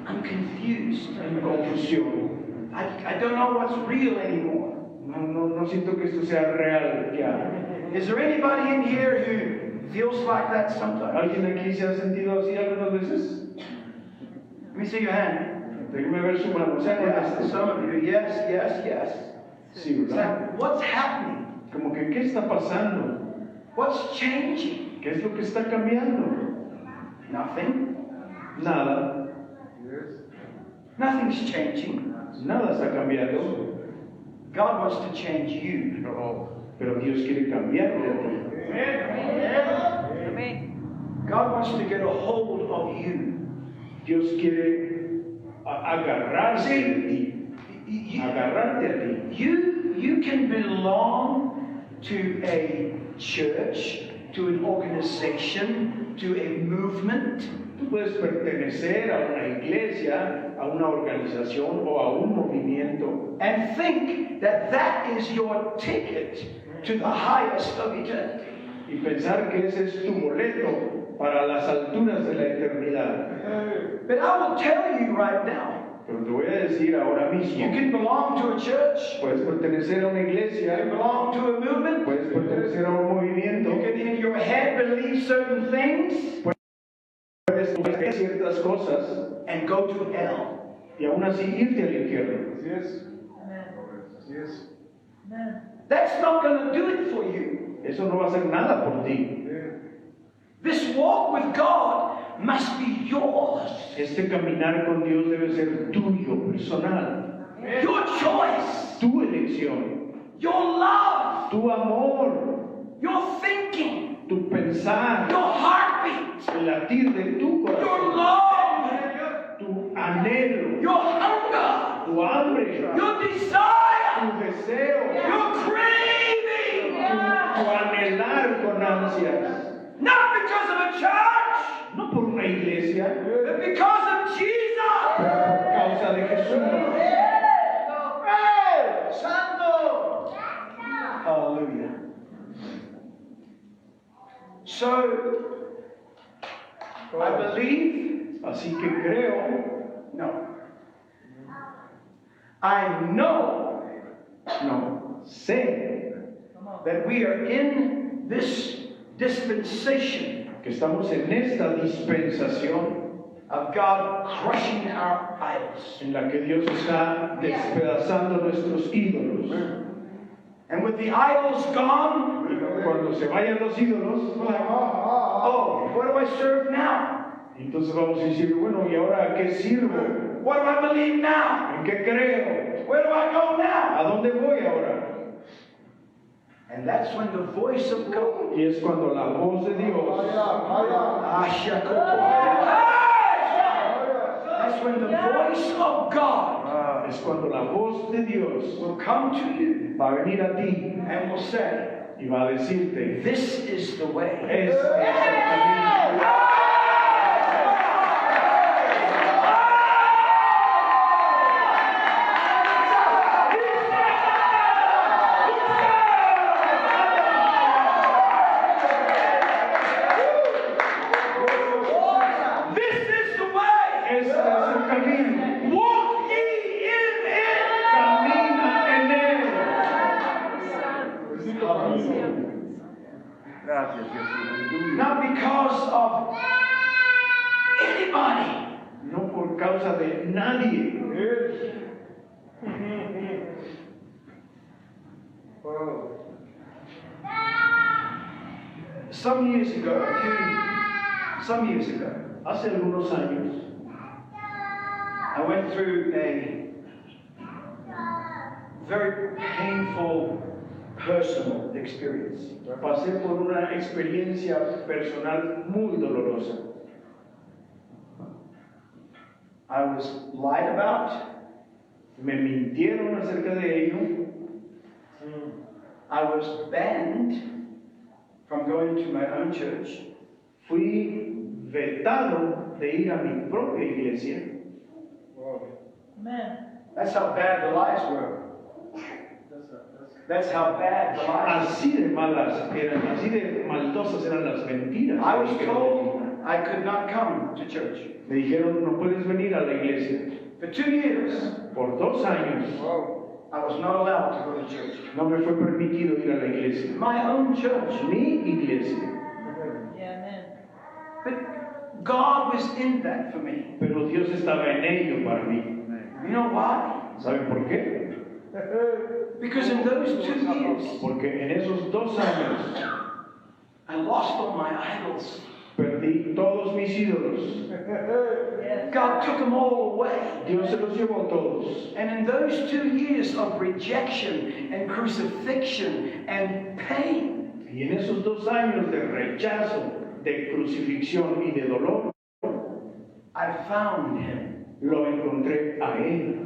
I'm confused. en confusión. I don't know what's real anymore. No siento que esto sea real ya. Is there anybody in here who feels like that sometimes? ¿Alguien aquí se ha sentido así algunas veces? Let me see your hand. Déjeme ver su mano. Sean Yes, honestos. some of you. Yes, yes, yes. Sí, It's ¿verdad? like, what's happening? Como que, ¿qué está pasando? What's changing? ¿Qué es lo que está cambiando? Nothing. Nada. Yes. Nothing's changing. Nada está cambiando. God wants to change you. Pero Dios quiere cambiarte a ti. God wants to get a hold of you. Dios quiere agarrarse de ti. Agarrarte a ti. You can belong to a church, to an organization, to a movement, Tú puedes pertenecer a una iglesia, a una organización o a un movimiento and think that that is your ticket to the highest of eternity. y pensar que ese es tu boleto para las alturas de la eternidad. But I will tell you right now, Pero te voy a decir ahora you mismo, can belong to a church, puedes pertenecer a una you can iglesia, belong to a movement, puedes pertenecer a un movimiento, you can in your head believe certain things puedes hacer ciertas cosas and go to hell. y aún así irte al infierno. Así es. Así es. That's not going to do it for you. Eso no va a hacer nada por ti. This walk with God must be yours. Este caminar con Dios debe ser tuyo, personal. Your choice, Tu elección, your love, tu amor, your thinking, tu pensar, your heartbeat, el latir de tu your corazón, love, tu anhelo, your hunger, tu hambre, your desire, tu deseo, your craving. tu anhelar con ansias. Not because of a church, No por una iglesia, but because of Jesus. pero por causa de Jesús. Hey, Santo. Hallelujah. So, I believe, Así que creo, no, I know No, sé Come on. that we are in this dispensation que estamos en esta dispensación of God crushing our idols. en la que Dios está despedazando nuestros ídolos. And with the idols gone, Cuando se vayan los ídolos, oh, what do I serve now? entonces vamos a decir, bueno, ¿y ahora a qué sirvo? What do I believe now? ¿En qué creo? Where do I go now? ¿A dónde voy ahora? And that's when the voice of God, Y es cuando la voz de Dios, that's when the voice of God es cuando la voz de Dios will come to you va a venir a ti and will say, y va a decirte, this is the way. es el camino. This is the way. Ese es el camino. Walk ye in it. Camina en él. Gracias, Jesús. Not because of anybody. No por causa de nadie. Oh. Some years ago, Hace algunos años I went through a very painful personal experience. pasé por una experiencia personal muy dolorosa. I was lied about. Me mintieron acerca de ello. I was banned from going to my own church. Fui vetado de ir a mi propia iglesia. Wow. Amen. That's how bad the lies were. That's how bad the lies were. Así de malas eran, así de maldosas eran las mentiras. I was told I could not come to church. Me dijeron, no puedes venir a la iglesia. For 2 years, Por 2 años Wow. I was not allowed to go to church. no me fue permitido ir a la iglesia. My own church. Mi iglesia. Yeah, amen. But God was in that for me. Pero Dios estaba en ello para mí. You know why? ¿Saben por qué? Because in those 2 years, Porque en esos 2 años I lost all my idols. perdí todos mis ídolos. Yes. God took them all away. Dios se los llevó todos. And in those 2 years of rejection and crucifixion and pain, Y en esos 2 años de rechazo, de crucifixión y de dolor, I found Him. lo encontré a Él.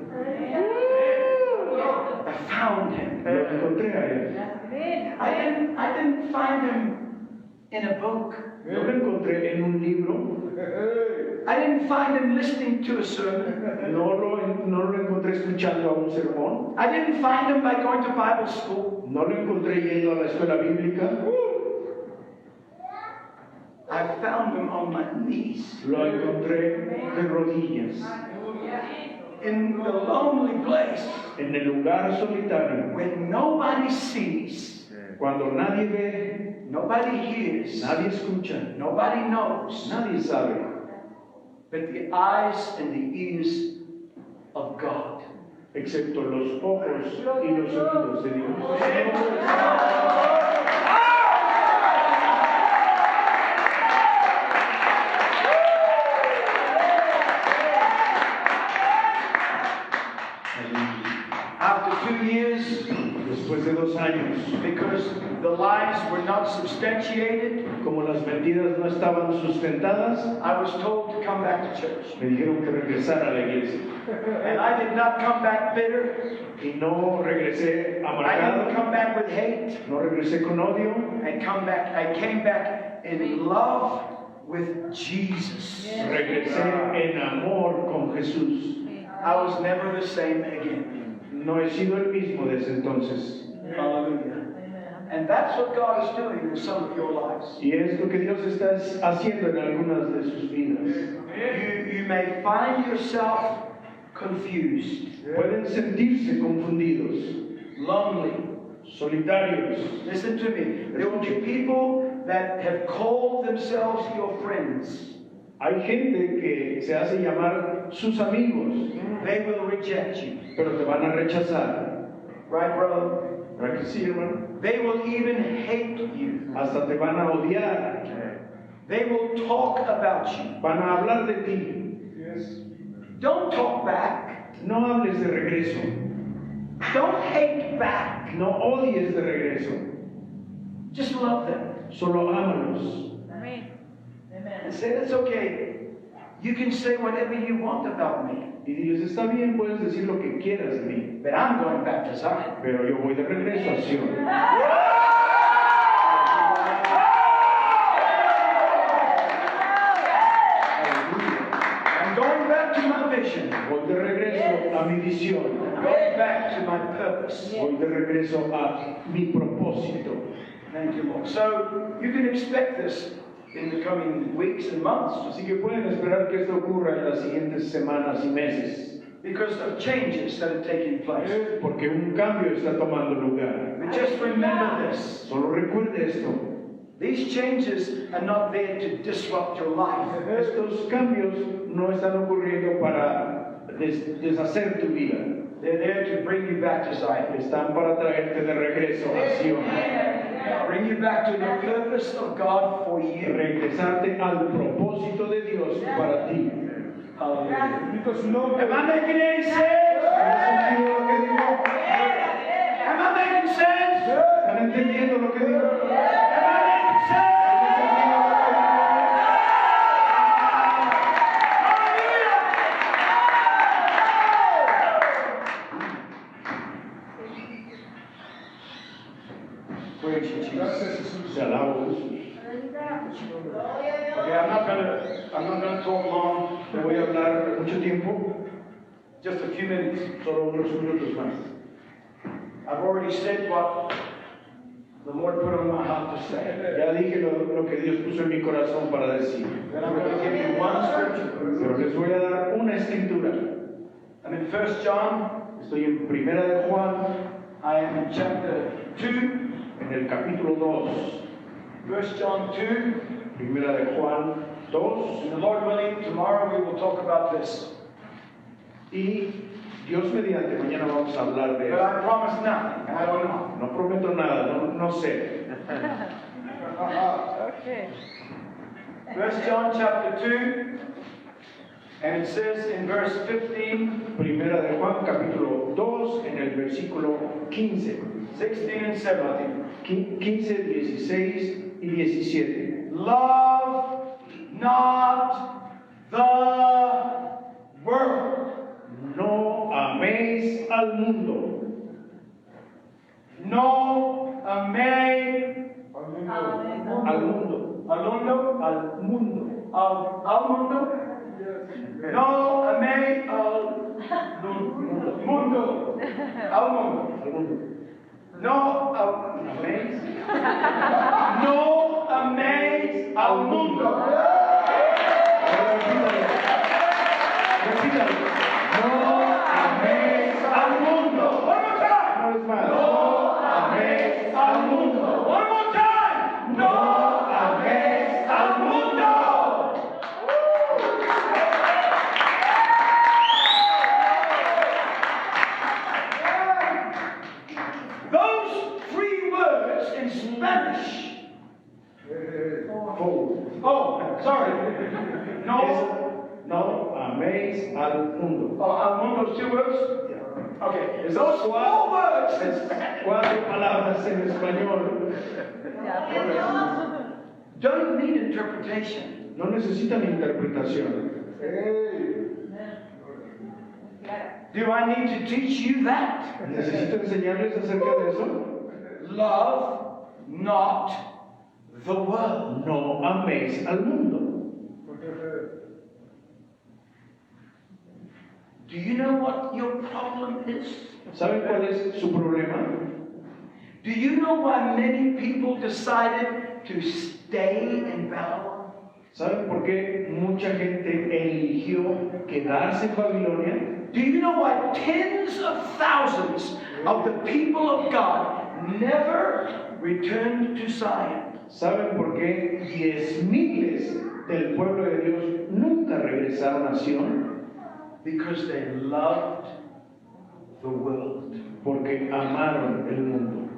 I found Him. Lo encontré a Él. I didn't find Him in a book. No lo encontré en un libro. I didn't find Him listening to a sermon. No lo encontré escuchando a un sermón. I didn't find Him by going to Bible school. No lo encontré yendo a la escuela bíblica. I found Him on my knees. Lo encontré de rodillas. In the lonely place En el lugar solitario. when nobody sees, Cuando nadie ve, nobody hears, nadie escucha, nobody knows, nadie sabe. but the eyes and the ears of God. Excepto los ojos y los oídos de Dios. After 2 years, Después de 2 años, because the lies were not substantiated, como las mentiras no estaban sustentadas, I was told to come back to church. me dijeron que regresara a la iglesia. And I did not come back bitter. Y no regresé I didn't amargado, come back with hate. no regresé con odio. I came back in love with Jesus. Regresé en amor con Jesús. I was never the same again. No he sido el mismo desde entonces. Hallelujah. Amen. And that's what God is doing in some of your lives. Y es lo que Dios está haciendo en algunas de sus vidas. You may find yourself confused, pueden sentirse confundidos, lonely. solitarios. Listen to me. There will be people that have called themselves your friends. Hay gente que se hace llamar sus amigos, They will reject you. pero te van a rechazar. Right, brother? ¿Verdad que sí, hermano? They will even hate you. Hasta te van a odiar, They will talk about you. van a hablar de ti. Yes. Don't talk back. No hables de regreso, Don't hate back. no odies de regreso, Just love them. solo ámalos. Amen. And Amen. say, it's okay. You can say whatever you want about me. Y diles, está bien, puedes decir lo que quieras de mí, But I'm going back to Zion. pero yo voy de regreso a Sion. I'm going back to my vision. Voy de regreso a mi visión. Going back to my purpose. Voy de regreso a mi propósito. Thank you, Lord. So you can expect this in the coming weeks and months Así que pueden esperar que esto ocurra en las siguientes semanas y meses, because of changes that are taking place. porque un cambio está tomando lugar. But just remember this. Solo recuerde esto. These changes are not there to disrupt your life. Estos cambios no están ocurriendo para deshacer tu vida. They're there to bring you back to Zion. Están para traerte de regreso a Sion. Bring you back to the purpose of God for you. Regresarte al propósito de Dios para ti. Hallelujah. Bendito su nombre. Am I making any sense? ¿Han sentido lo que digo? Am I making sense? ¿Están entendiendo lo que digo? Am I making sense? Praise you, Jesus. Gracias, Jesús. Te alabo, Jesús. Okay, I'm not gonna talk long. No voy a hablar mucho tiempo, Just a few minutes. solo unos minutos más. I've already said what the Lord put on my heart to say. Ya dije lo que Dios puso en mi corazón para decir. Then I'm going to give you one scripture. Pero les voy a dar una escritura. I'm in 1 John. Estoy en Primera de Juan, I am in chapter 2. en el capítulo 2. 1 John 2. Primera de Juan 2. And the Lord willing, tomorrow we will talk about this. Y Dios mediante, mañana vamos a hablar de But eso. I promise nothing. I don't know. No prometo nada, no sé. Okay. 1 John chapter 2. And it says in verse 15, Primera de Juan capítulo 2 en el versículo 15. 16 and 17. 15, 16 y 17. Love not the world. No améis al mundo. No améis Al mundo. al mundo. Al mundo. Al mundo. No améis al mundo. Al mundo. Al mundo. No améis. No améis al mundo. Ahora repítalo. Repítalo. No améis al mundo. One more time. Una vez más. No améis al mundo. One more time. No améis al mundo. Those three words in Spanish. Oh, sorry. No améis al mundo. Al mundo is two words? Okay. Those four words in Spanish Cuatro palabras en español. don't need interpretation. No necesitan interpretación. Do I need to teach you that? ¿Necesito enseñarles acerca de eso? Love not the world. No améis al mundo. Do you know what your problem is? ¿Saben cuál es su problema? Do you know why many people decided to stay in Babylon? ¿Saben por qué mucha gente eligió quedarse en Babilonia? Do you know why tens of thousands of the people of God never returned to Zion? ¿Saben por qué 10,000 del pueblo de Dios nunca regresaron a Sion? Because they loved the world. Porque amaron el mundo.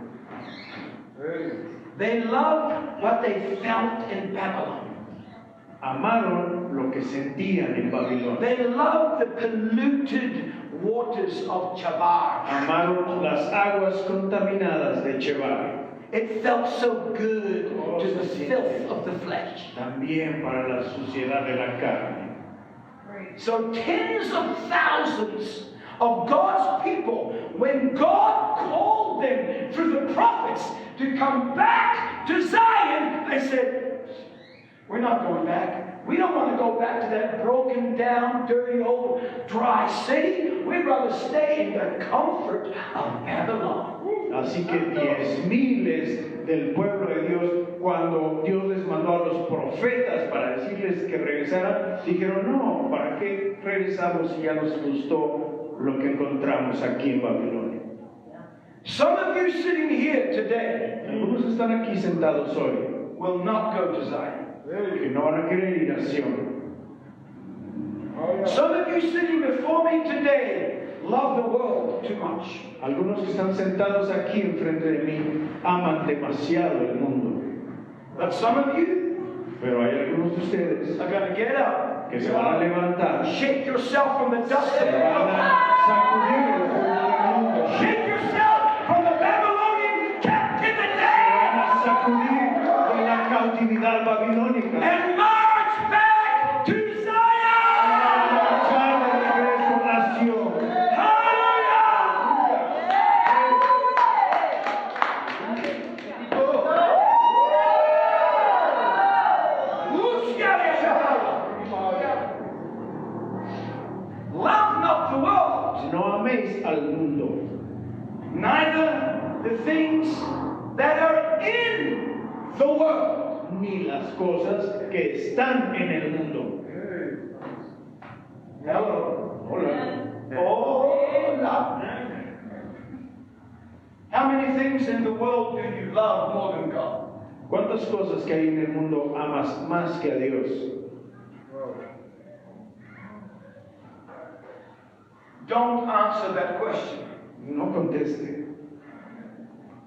They loved what they felt in Babylon. Amaron lo que sentían en Babilonia. They loved the polluted waters of Chabar. Amaron las aguas contaminadas de Chebar. It felt so good to the filth of the flesh. También para la suciedad de la carne. So tens of thousands of God's people, when God called them through the prophets to come back to Zion, they said, we're not going back. We don't want to go back to that broken down, dirty, old, dry city. We'd rather stay in the comfort of Babylon. Así que 10,000 del pueblo de Dios, cuando Dios les mandó a los profetas para decirles que regresaran, dijeron, no, ¿para qué regresamos si ya nos gustó lo que encontramos aquí en Babilonia? Some of you sitting here today Algunos están aquí sentados hoy, will not go to Zion. que no van a querer ir a Sion. Some of you sitting before me today love the world too much. Algunos que están sentados aquí enfrente de mí aman demasiado el mundo. But some of you Pero hay algunos de ustedes are going to get up, que se van a levantar, shake yourself from the dust of se the van world, a sacudir el polvo del mundo, shake yourself from the Babylonian captivity, van a sacudir de la cautividad babilónica, and march back to Zion. marchar de regreso a Sion. Love not the world, No améis al mundo, neither the things that are in the world. ni las cosas que están en el mundo. Hello. Hola. Hola. How many things in the world do you love more than God? ¿Cuántas cosas que hay en el mundo amas más que a Dios? Don't answer that question. No conteste.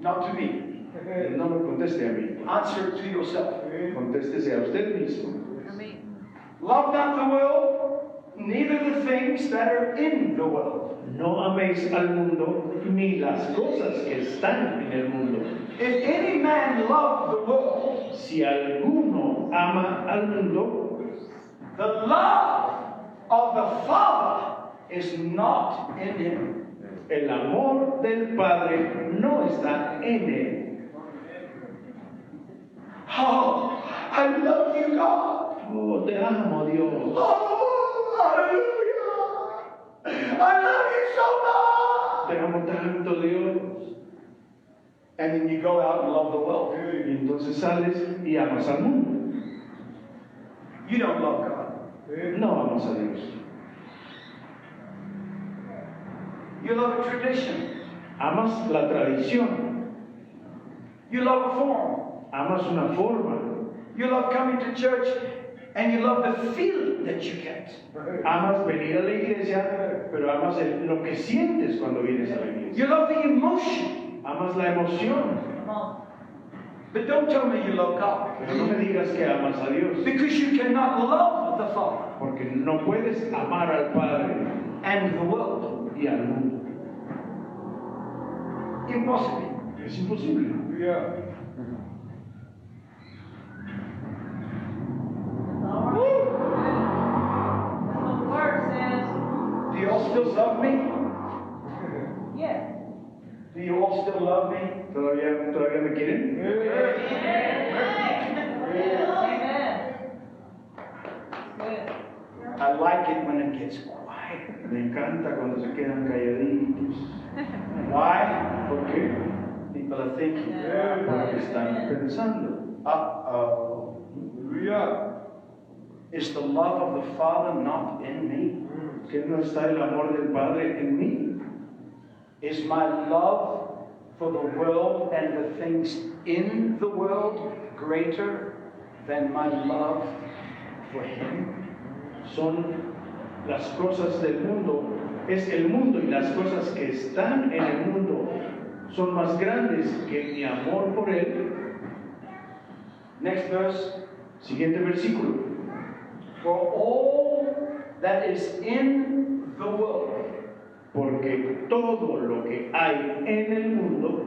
Not to me. No me conteste a mí. Answer it to yourself. Contéstese a usted mismo. Love not the world, neither the things that are in the world. No améis al mundo ni las cosas que están en el mundo. If any man love the world, Si alguno ama al mundo, the love of the Father is not in him. el amor del Padre no está en él. Oh, I love you, God. Oh, te amo, Dios. Oh, hallelujah. I love you so Te amo tanto, Dios. much. And then you go out and love the world. Y entonces sales y amas al mundo. You don't love God. No amas a Dios. You love a tradition. Amas la tradición. You love a form. Amas una forma. You love coming to church and you love the feeling that you get. Amas venir a la iglesia, pero amas lo que sientes cuando vienes a la iglesia. You love the emotion. Amas la emoción. Come on. But don't tell me you love God. Pero no me digas que amas a Dios, Because you cannot love the Father porque no puedes amar al Padre and the world. y al mundo. Impossible. Es imposible. All right. That's what the word says. Do you all still love me? Yeah. Do you all still love me? ¿Todavía me quieren? Amen. Good. I like it when it gets quiet. Me encanta cuando se quedan calladitos. Why? ¿Por qué? People are thinking, Porque están pensando. uh-oh. Is the love of the Father not in me? ¿Que no está el amor del Padre en mí? Is my love for the world and the things in the world greater than my love for Him? Son las cosas del mundo, es el mundo y las cosas que están en el mundo son más grandes que mi amor por Él. Next verse. Siguiente versículo. For all that is in the world, Porque todo lo que hay en el mundo,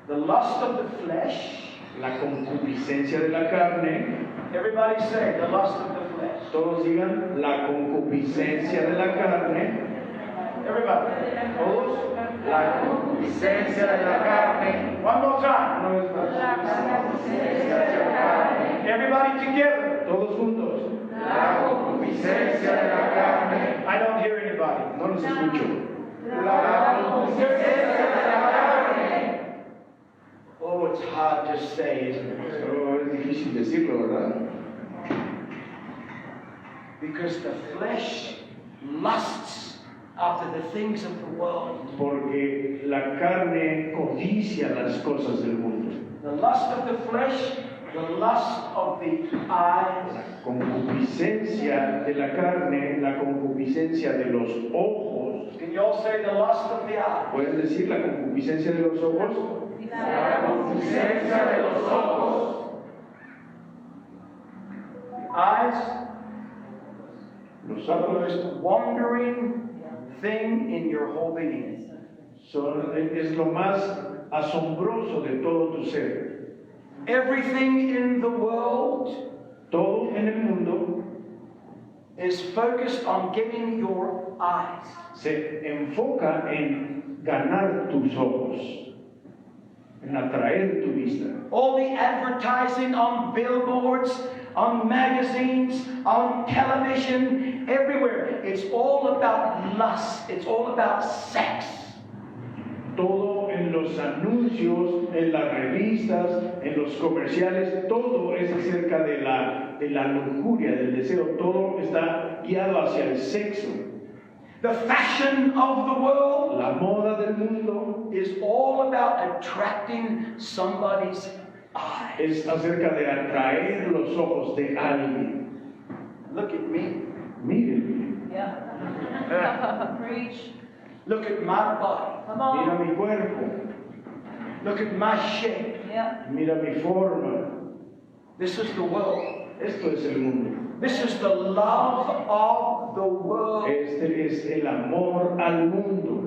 the lust of the flesh, la concupiscencia de la carne, everybody say the lust of the flesh. todos digan la concupiscencia de la carne, Everybody. todos, la concupiscencia de la carne, One more time. una vez más, la concupiscencia de la carne, Everybody together. todos juntos, la concupiscencia de la carne, I don't hear anybody. no los escucho, La concupiscencia de la carne. Oh, it's hard to say, isn't it? pero es difícil decirlo, ¿verdad? Because the flesh lusts after the things of the world. Porque la carne codicia las cosas del mundo. The lust of the flesh, the lust of the eyes, La concupiscencia de la carne, la concupiscencia de los ojos. can you all say the lust of the eyes? ¿Pueden decir la concupiscencia de los ojos? La concupiscencia de los ojos. Eyes Los are the ojos most wandering thing in your whole being. es lo más asombroso de todo tu ser. Everything in the world Todo en el mundo is focused on getting your eyes. se enfoca en ganar tus ojos, en atraer tu vista. All the advertising on billboards, on magazines, on television, everywhere. It's all about lust. It's all about sex. Todo en los anuncios, en las revistas, en los comerciales, todo es acerca de la lujuria, del deseo, todo está guiado hacia el sexo. The fashion of the world La moda del mundo is all about attracting somebody's eyes. es acerca de atraer los ojos de alguien. Look at me. Miren, Yeah. Preach. Look at my body. Come mira on. mi cuerpo, Look at my shape. Yeah. mira mi forma. This is the world. Esto es el mundo. This is the love of the world. Este es el amor al mundo.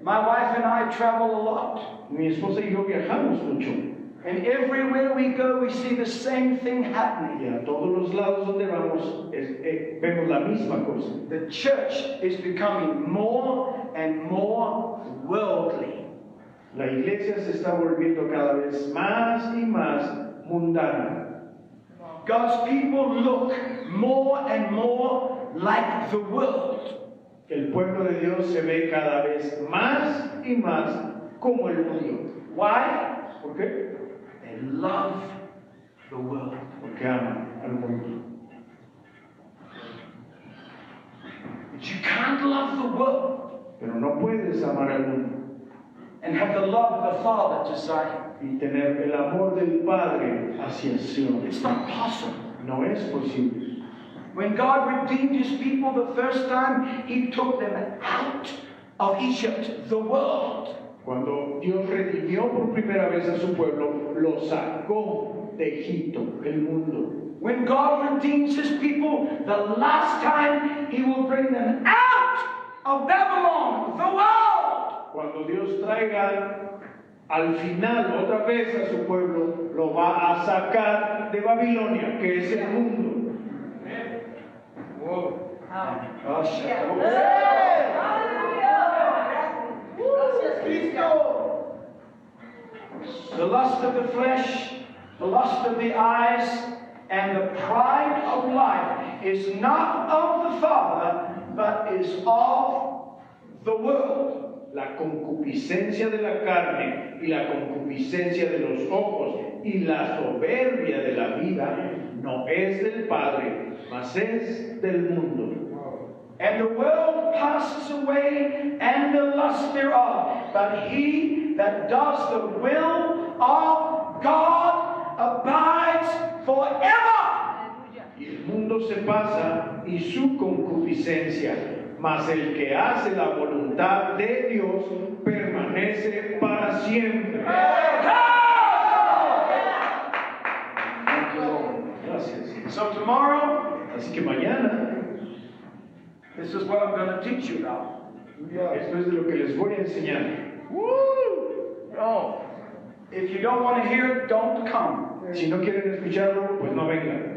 My wife and I travel a lot. Mi esposa y yo viajamos mucho. And everywhere we go, we see the same thing happening. Y a todos los lados donde vamos vemos la misma cosa. The church is becoming more and more worldly. La iglesia se está volviendo cada vez más y más mundana. God's people look more and more like the world. El pueblo de Dios se ve cada vez más y más como el mundo. Why? ¿Por qué? They love the world. Porque aman al mundo. But you can't love the world Pero no puedes amar al mundo and have the love of the Father to Zion. y tener el amor del Padre hacia Sion. It's not possible. No es posible. When God redeemed His people the first time, He took them out of Egypt, the world. Cuando Dios redimió por primera vez a su pueblo, lo sacó de Egipto, el mundo. When God redeems His people, the last time He will bring them out of Babylon, the world. Cuando Dios traiga al final otra vez a su pueblo, lo va a sacar de Babilonia, que es el mundo. Whoa. Wow. Oh, shut Hey! up. Hallelujah. The lust of the flesh, the lust of the eyes, and the pride of life is not of the Father, but is of the world. La concupiscencia de la carne y la concupiscencia de los ojos y la soberbia de la vida no es del Padre, mas es del mundo. And the world passes away and the lust thereof, but he that does the will of God abides forever. Y el mundo se pasa y su concupiscencia, mas el que hace la voluntad de Dios permanece para siempre. Gracias. So tomorrow, Así que mañana, this is what I'm going to teach you about. esto es de lo que les voy a enseñar. No. If you don't want to hear it, don't come. Si no quieren escucharlo, pues no vengan.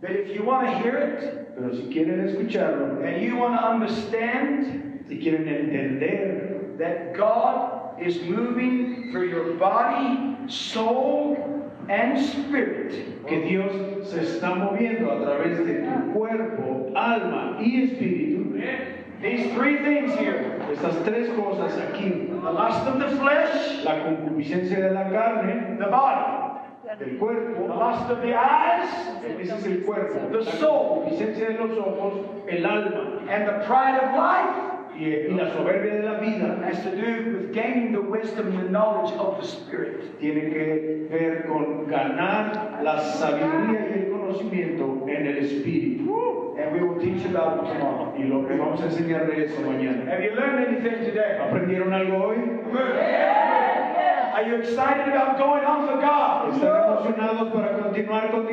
But if you want to hear it, Pero si quieren escucharlo, and you want to understand si quieren entender that God is moving through your body, soul, and spirit, que Dios se está moviendo a través de tu cuerpo, alma y espíritu, these three things here, estas tres cosas aquí, the lust of the flesh, la concupiscencia de la carne, the body, del the cuerpo, lust of the eyes, ese es el cuerpo, the la soul, concupiscencia de los ojos, el alma and the pride of life y la soberbia de la vida has to do with gaining the wisdom and the knowledge of the Spirit. tiene que ver con ganar la sabiduría y el conocimiento en el espíritu. And we will teach about it tomorrow. Y lo que vamos a enseñar de eso mañana. Have you learned anything today? ¿Aprendieron algo hoy? Are you excited about going on for God? ¿Están emocionados para continuar con